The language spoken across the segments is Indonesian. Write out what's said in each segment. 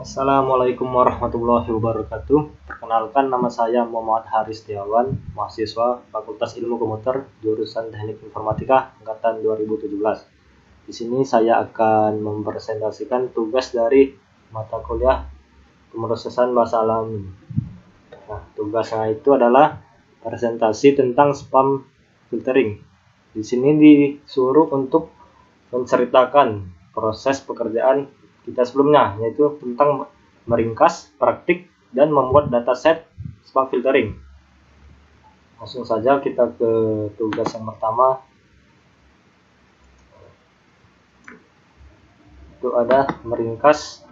Assalamualaikum warahmatullahi wabarakatuh. Perkenalkan, nama saya Muhammad Haris Setiawan, mahasiswa Fakultas Ilmu Komputer, jurusan Teknik Informatika angkatan 2017. Di sini saya akan mempresentasikan tugas dari mata kuliah pemrosesan bahasa alami. Nah, tugasnya itu adalah presentasi tentang spam filtering. Di sini disuruh untuk menceritakan proses pekerjaan kita sebelumnya, yaitu tentang meringkas, praktik, dan membuat dataset spam filtering. Langsung saja kita ke tugas yang pertama. Itu ada meringkas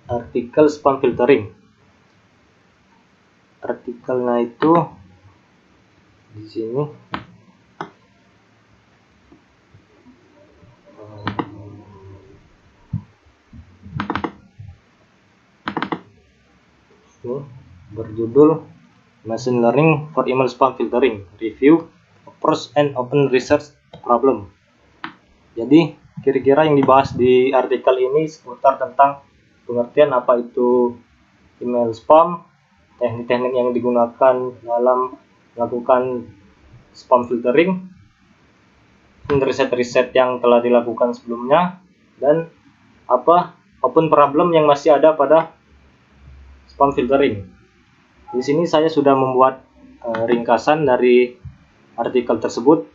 artikel spam filtering. Artikelnya itu di sini. Ini berjudul Machine Learning for Email Spam Filtering, Review, Approach and Open Research Problem. Jadi kira-kira yang dibahas di artikel ini seputar tentang pengertian apa itu email spam, teknik-teknik yang digunakan dalam melakukan spam filtering, riset-riset yang telah dilakukan sebelumnya, dan apa open problem yang masih ada pada spam filtering. Di sini saya sudah membuat ringkasan dari artikel tersebut.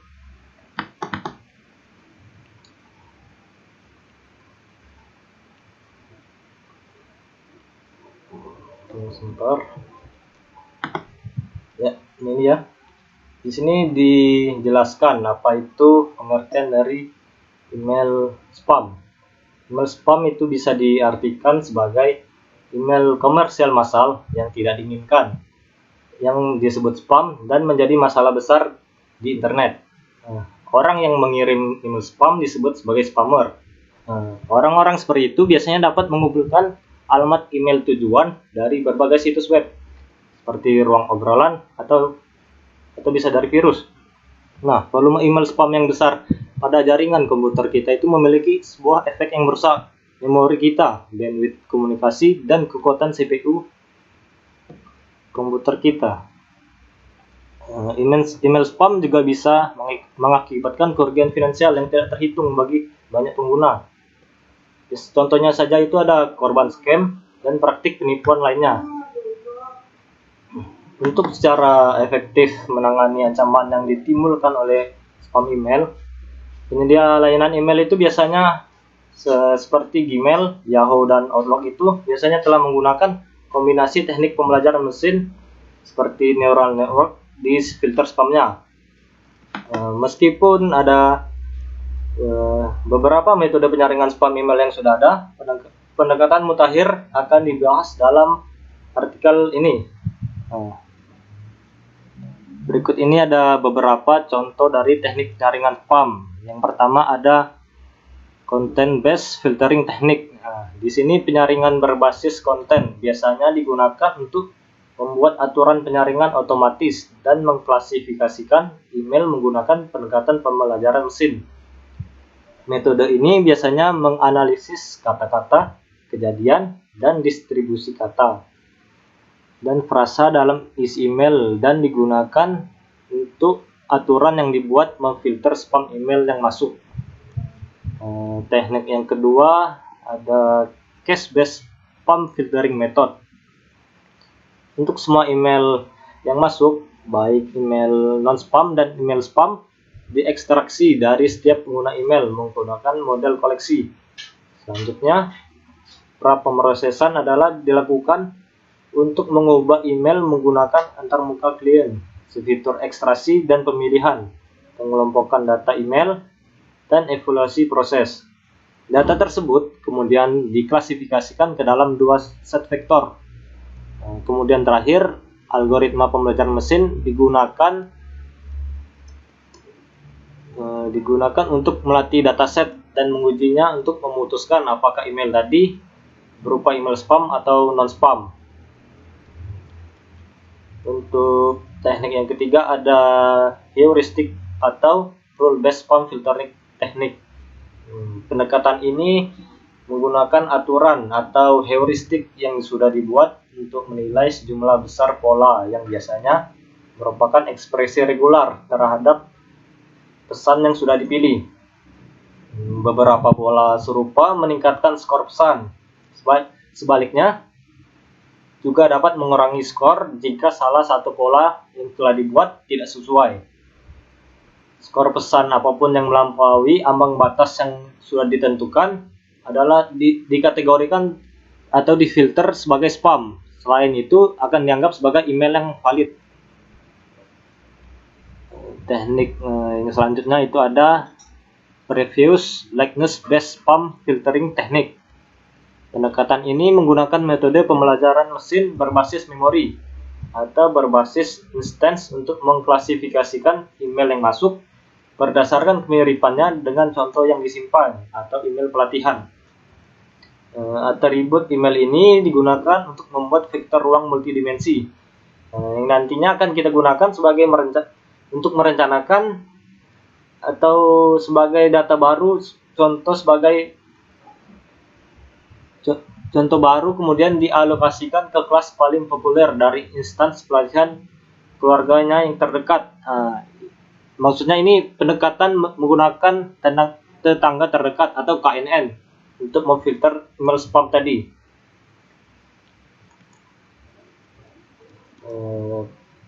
Tunggu sebentar. Ya, ini ya. Di sini dijelaskan apa itu pengertian dari email spam. Email spam itu bisa diartikan sebagai email komersial massal yang tidak diinginkan, yang disebut spam dan menjadi masalah besar di internet. Orang yang mengirim email spam disebut sebagai spammer. Orang-orang seperti itu biasanya dapat mengumpulkan alamat email tujuan dari berbagai situs web, seperti ruang obrolan atau bisa dari virus. Nah, volume email spam yang besar pada jaringan komputer kita itu memiliki sebuah efek yang merusak memori kita, bandwidth komunikasi, dan kekuatan CPU komputer kita. Email spam juga bisa mengakibatkan kerugian finansial yang tidak terhitung bagi banyak pengguna. Contohnya saja itu ada korban scam dan praktik penipuan lainnya. Untuk secara efektif menangani ancaman yang ditimbulkan oleh spam email, penyedia layanan email itu biasanya seperti Gmail, Yahoo, dan Outlook itu biasanya telah menggunakan kombinasi teknik pembelajaran mesin seperti neural network di filter spamnya. Meskipun ada beberapa metode penyaringan spam email yang sudah ada, pendekatan mutakhir akan dibahas dalam artikel ini. Berikut ini ada beberapa contoh dari teknik penyaringan spam. Yang pertama ada content based filtering teknik. Di sini penyaringan berbasis konten biasanya digunakan untuk membuat aturan penyaringan otomatis dan mengklasifikasikan email menggunakan pendekatan pembelajaran mesin. Metode ini biasanya menganalisis kata-kata, kejadian, dan distribusi kata dan frasa dalam isi email dan digunakan untuk aturan yang dibuat memfilter spam email yang masuk. Teknik yang kedua ada case based spam filtering method. Untuk semua email yang masuk, baik email non spam dan email spam, diekstraksi dari setiap pengguna email menggunakan model koleksi. Selanjutnya, pra-pemrosesan adalah dilakukan untuk mengubah email menggunakan antarmuka klien, fitur ekstraksi dan pemilihan, pengelompokan data email, dan evaluasi proses. Data tersebut kemudian diklasifikasikan ke dalam dua set vektor. Kemudian terakhir, algoritma pembelajaran mesin digunakan untuk melatih dataset dan mengujinya untuk memutuskan apakah email tadi berupa email spam atau non spam. Untuk teknik yang ketiga ada heuristik atau rule based spam filtering teknik. Pendekatan ini menggunakan aturan atau heuristik yang sudah dibuat untuk menilai sejumlah besar pola yang biasanya merupakan ekspresi regular terhadap pesan yang sudah dipilih. Beberapa pola serupa meningkatkan skor pesan. Sebaliknya, juga dapat mengurangi skor jika salah satu pola yang telah dibuat tidak sesuai. Skor pesan apapun yang melampaui ambang batas yang sudah ditentukan adalah dikategorikan atau difilter sebagai spam. Selain itu, akan dianggap sebagai email yang valid. Teknik yang selanjutnya itu ada Previous Likeness Based Spam Filtering Technique. Pendekatan ini menggunakan metode pembelajaran mesin berbasis memori atau berbasis instance untuk mengklasifikasikan email yang masuk berdasarkan kemiripannya dengan contoh yang disimpan atau email pelatihan. Atribut email ini digunakan untuk membuat vektor ruang multidimensi yang nantinya akan kita gunakan sebagai untuk merencanakan atau sebagai data baru, contoh baru kemudian dialokasikan ke kelas paling populer dari instans pelatihan keluarganya yang terdekat. Maksudnya ini pendekatan menggunakan tetangga terdekat atau KNN untuk memfilter email spam tadi.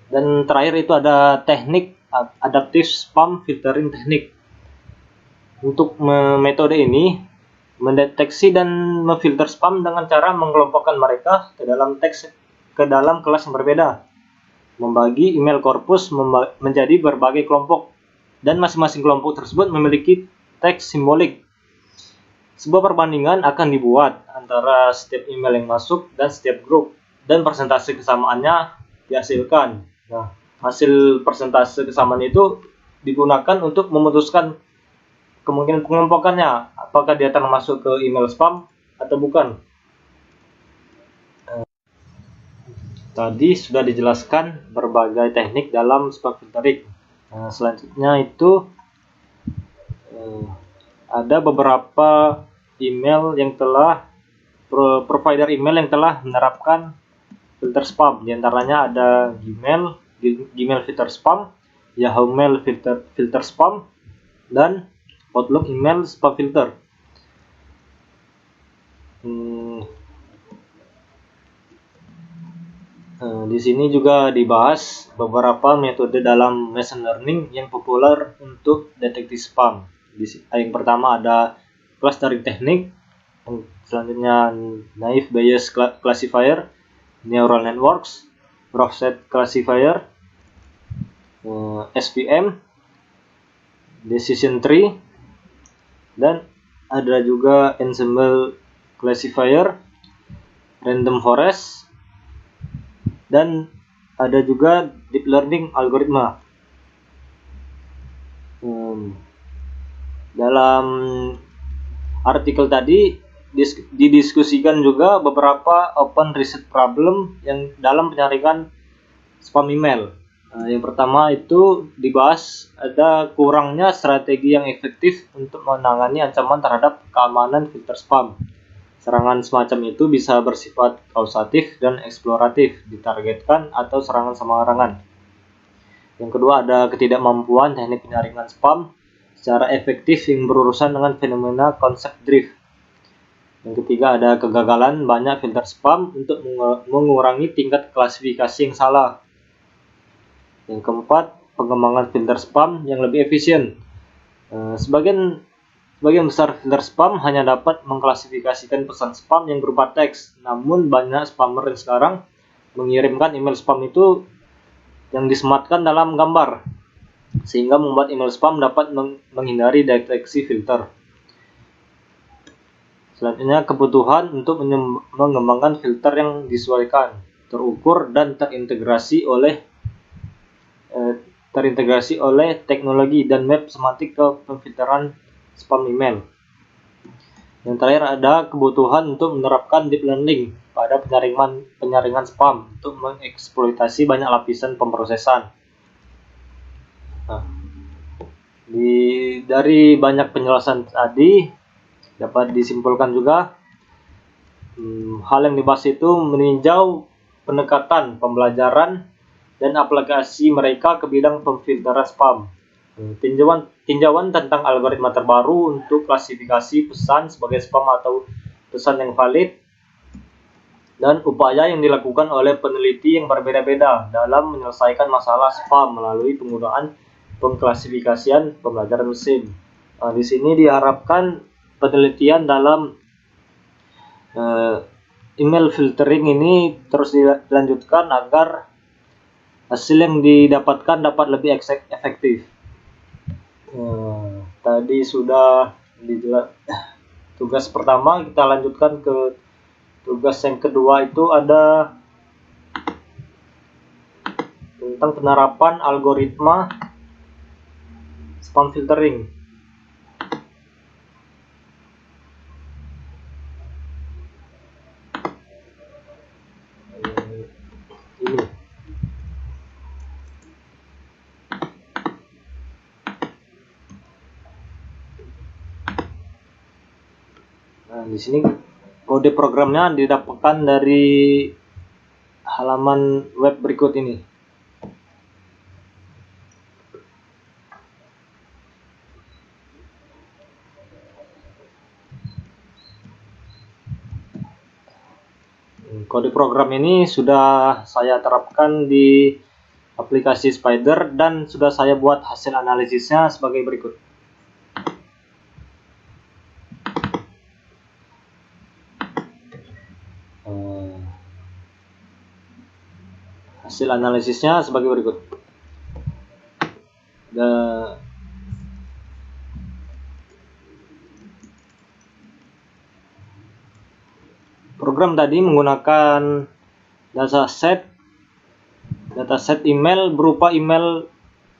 Dan terakhir itu ada teknik adaptive spam filtering teknik. Untuk metode ini mendeteksi dan memfilter spam dengan cara mengelompokkan mereka ke dalam kelas yang berbeda, membagi email korpus menjadi berbagai kelompok, dan masing-masing kelompok tersebut memiliki teks simbolik. Sebuah perbandingan akan dibuat antara setiap email yang masuk dan setiap grup, dan persentase kesamaannya dihasilkan. Nah, hasil persentase kesamaan itu digunakan untuk memutuskan kemungkinan pengelompokannya, apakah dia termasuk ke email spam atau bukan. Tadi sudah dijelaskan berbagai teknik dalam spam filtering. Selanjutnya itu ada beberapa provider email yang telah menerapkan filter spam. Di antaranya ada Gmail filter spam, Yahoo Mail filter spam, dan Outlook email spam filter. Di sini juga dibahas beberapa metode dalam machine learning yang populer untuk deteksi spam. Yang pertama ada clustering technique, selanjutnya naive Bayes classifier, neural networks, offset classifier, SVM, decision tree, dan ada juga ensemble classifier, random forest, dan ada juga deep learning algoritma. Dalam artikel tadi didiskusikan juga beberapa open research problem yang dalam penyaringan spam email. Yang pertama itu dibahas ada kurangnya strategi yang efektif untuk menangani ancaman terhadap keamanan filter spam. Serangan semacam itu bisa bersifat kausatif dan eksploratif, ditargetkan atau serangan sembarangan. Yang kedua ada ketidakmampuan teknik penyaringan spam secara efektif yang berurusan dengan fenomena concept drift. Yang ketiga ada kegagalan banyak filter spam untuk mengurangi tingkat klasifikasi yang salah. Yang keempat, pengembangan filter spam yang lebih efisien. Sebagian besar filter spam hanya dapat mengklasifikasikan pesan spam yang berupa teks. Namun banyak spammer yang sekarang mengirimkan email spam itu yang disematkan dalam gambar, sehingga membuat email spam dapat menghindari deteksi filter. Selanjutnya, kebutuhan untuk mengembangkan filter yang disesuaikan, terukur, dan terintegrasi oleh teknologi dan map semantik ke pemfilteran spam email. Yang terakhir ada kebutuhan untuk menerapkan deep learning pada penyaringan spam untuk mengeksploitasi banyak lapisan pemrosesan. Dari banyak penjelasan tadi, Dapat disimpulkan juga hal yang dibahas itu meninjau pendekatan pembelajaran dan aplikasi mereka ke bidang pemfilteran spam. Tinjauan tentang algoritma terbaru untuk klasifikasi pesan sebagai spam atau pesan yang valid, dan upaya yang dilakukan oleh peneliti yang berbeda-beda dalam menyelesaikan masalah spam melalui penggunaan pengklasifikasian pembelajaran mesin. Di sini diharapkan penelitian dalam email filtering ini terus dilanjutkan agar hasil yang didapatkan dapat lebih efektif. Tadi sudah tugas pertama, kita lanjutkan ke tugas yang kedua. Itu ada tentang penerapan algoritma spam filtering. Ini. Nah, di sini kode programnya didapatkan dari halaman web berikut ini. Kode program ini sudah saya terapkan di aplikasi Spider dan sudah saya buat hasil analisisnya sebagai berikut. Hasil analisisnya sebagai berikut. Program tadi menggunakan dataset email berupa email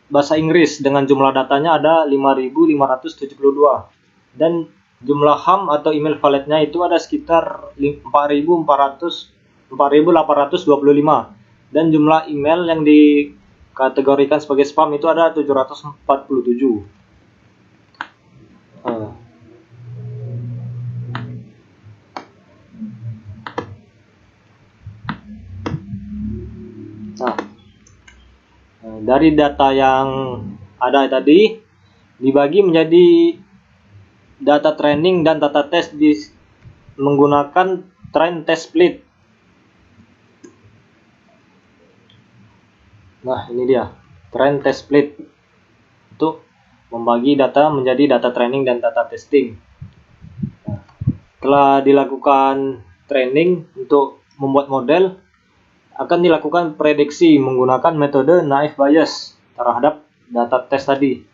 bahasa Inggris dengan jumlah datanya ada 5.572 dan jumlah ham atau email validnya itu ada sekitar 4.825 dan jumlah email yang dikategorikan sebagai spam itu ada 747. Dari data yang ada tadi dibagi menjadi data training dan data test menggunakan train test split. Nah, ini dia train test split untuk membagi data menjadi data training dan data testing. Setelah dilakukan training untuk membuat model, akan dilakukan prediksi menggunakan metode naive Bayes terhadap data tes tadi.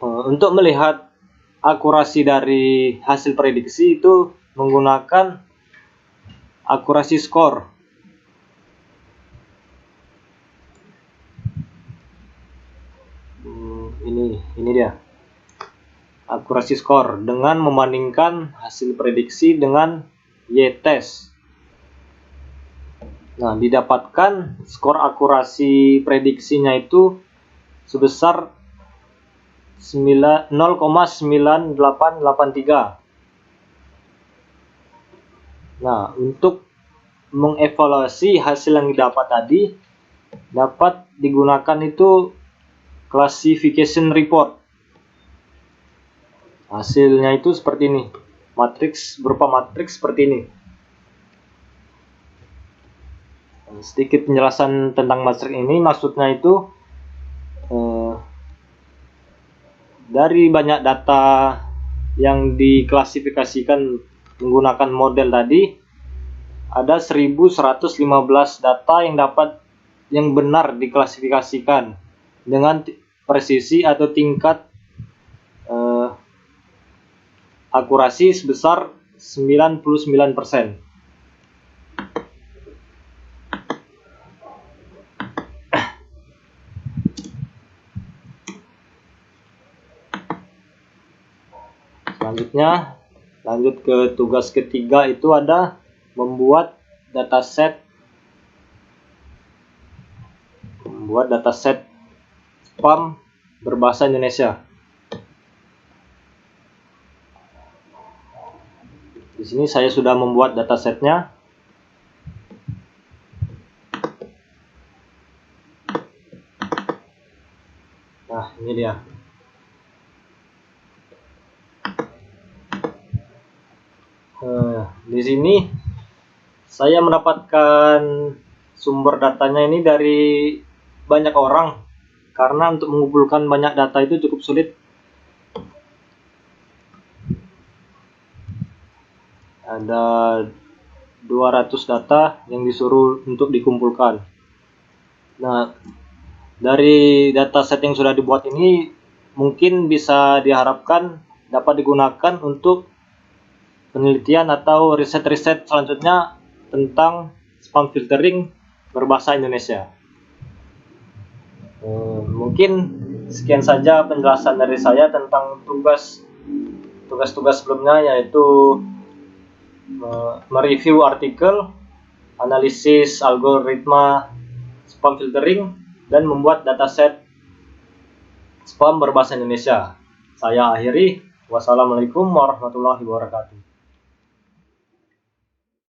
Untuk melihat akurasi dari hasil prediksi itu menggunakan akurasi skor. Ini dia akurasi skor dengan membandingkan hasil prediksi dengan y-test. Nah, didapatkan skor akurasi prediksinya itu sebesar 0,9883. Nah, untuk mengevaluasi hasil yang didapat tadi, dapat digunakan itu classification report. Hasilnya itu seperti ini, berupa matriks seperti ini. Sedikit penjelasan tentang matriks ini, maksudnya itu dari banyak data yang diklasifikasikan menggunakan model tadi, ada 1115 data yang benar diklasifikasikan dengan presisi atau tingkat akurasi sebesar 99%. Selanjutnya, lanjut ke tugas ketiga, itu ada membuat dataset spam berbahasa Indonesia. Di sini saya sudah membuat datasetnya. Nah, ini dia. Di sini saya mendapatkan sumber datanya ini dari banyak orang, karena untuk mengumpulkan banyak data itu cukup sulit. Ada 200 data yang disuruh untuk dikumpulkan. Nah, dari dataset yang sudah dibuat ini mungkin bisa diharapkan dapat digunakan untuk penelitian atau riset-riset selanjutnya tentang spam filtering berbahasa Indonesia. Mungkin sekian saja penjelasan dari saya tentang tugas-tugas sebelumnya, yaitu mereview artikel, analisis algoritma spam filtering, dan membuat dataset spam berbahasa Indonesia. Saya akhiri. Wassalamualaikum warahmatullahi wabarakatuh.